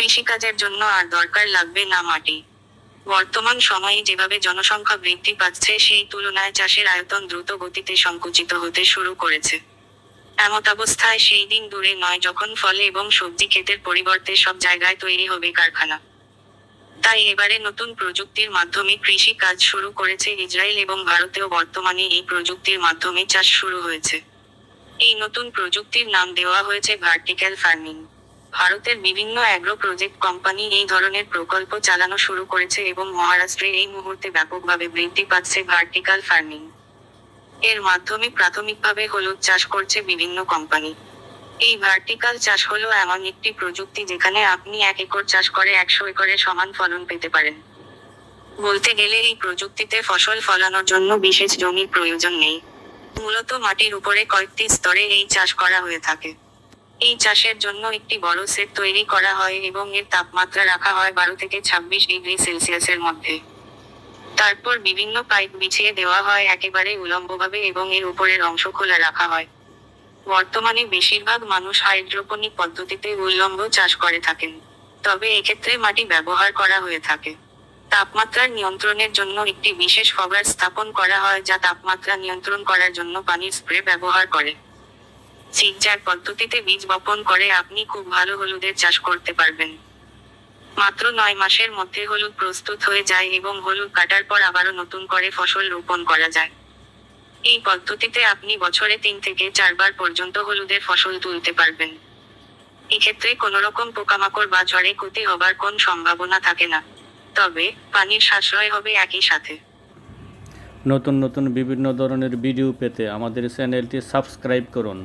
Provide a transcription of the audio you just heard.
কৃষিকাজের জন্য আর দরকার লাগবে না মাটি। বর্তমান সময়ে যেভাবে জনসংখ্যা বৃদ্ধি পাচ্ছে সেই তুলনায় চাষের আয়তন দ্রুত গতিতে সংকুচিত হতে শুরু করেছে। এমতাবস্থায় সেই দিন দূরে নয় যখন ফল এবং সবজি ক্ষেতের পরিবর্তে সব জায়গায় তৈরি হবে কারখানা। তাই এবারে নতুন প্রযুক্তির মাধ্যমে কৃষি কাজ শুরু করেছে ইসরায়েল এবং ভারতেও বর্তমানে এই প্রযুক্তির মাধ্যমে চাষ শুরু হয়েছে। এই নতুন প্রযুক্তির নাম দেওয়া হয়েছে ভার্টিক্যাল ফার্মিং। ভারতের বিভিন্ন অ্যাগ্রো প্রজেক্ট কোম্পানি এই ধরনের প্রকল্প চালানো শুরু করেছে এবং মহারাষ্ট্রে এই মুহূর্তে ব্যাপকভাবে বৃদ্ধি পাচ্ছে ভার্টিক্যাল ফার্মিং। এর মাধ্যমে প্রাথমিকভাবে হলুদ চাষ করছে বিভিন্ন কোম্পানি। এই ভার্টিক্যাল চাষ হলো এমন একটি প্রযুক্তি যেখানে আপনি 1 একর চাষ করে 100 একরের সমান ফলন পেতে পারেন। বলতে গেলে এই প্রযুক্তিতে ফসল ফলানোর জন্য বিশেষ জমির প্রয়োজন নেই। মূলত মাটির উপরে কয়েকটি স্তরে এই চাষ করা হয়ে থাকে। এই চাষের জন্য একটি বড় সেট তৈরি করা হয় এবং এর তাপমাত্রা রাখা হয় 12 থেকে 26 ডিগ্রি সেলসিয়াসের মধ্যে। তারপর বিভিন্ন পাইপ বিছিয়ে দেওয়া হয় একেবারে উলম্বভাবে এবং এর উপরের অংশ খোলা রাখা হয়। বর্তমানে বেশিরভাগ মানুষ হাইড্রোপনিক পদ্ধতিতে উল্লম্ব চাষ করে থাকেন। তবে এক্ষেত্রে মাটি ব্যবহার করা হয়ে থাকে। তাপমাত্রার নিয়ন্ত্রণের জন্য একটি বিশেষ ফগার স্থাপন করা হয় যা তাপমাত্রা নিয়ন্ত্রণ করার জন্য পানির স্প্রে ব্যবহার করে। জিগজ্যাগ পদ্ধতিতে বীজ বপন করে আপনি খুব ভালো হলুদের চাষ করতে পারবেন। মাত্র 9 মাসের মধ্যে হলুদ প্রস্তুত হয়ে যায় এবং হলুদ কাটার পর আবারও নতুন করে ফসল রোপণ করা যায়। এই পদ্ধতিতে আপনি বছরে 3 থেকে 4 বার পর্যন্ত হলুদের ফসল তুলতে পারবেন। এক্ষেত্রে কোনোরকম পোকামাকড় বা ঝড়ে ক্ষতি হবার কোন সম্ভাবনা থাকে না। তবে পানির সাশ্রয় হবে একই সাথে। নতুন নতুন বিভিন্ন ধরনের ভিডিও পেতে আমাদের চ্যানেলটি সাবস্ক্রাইব করুন।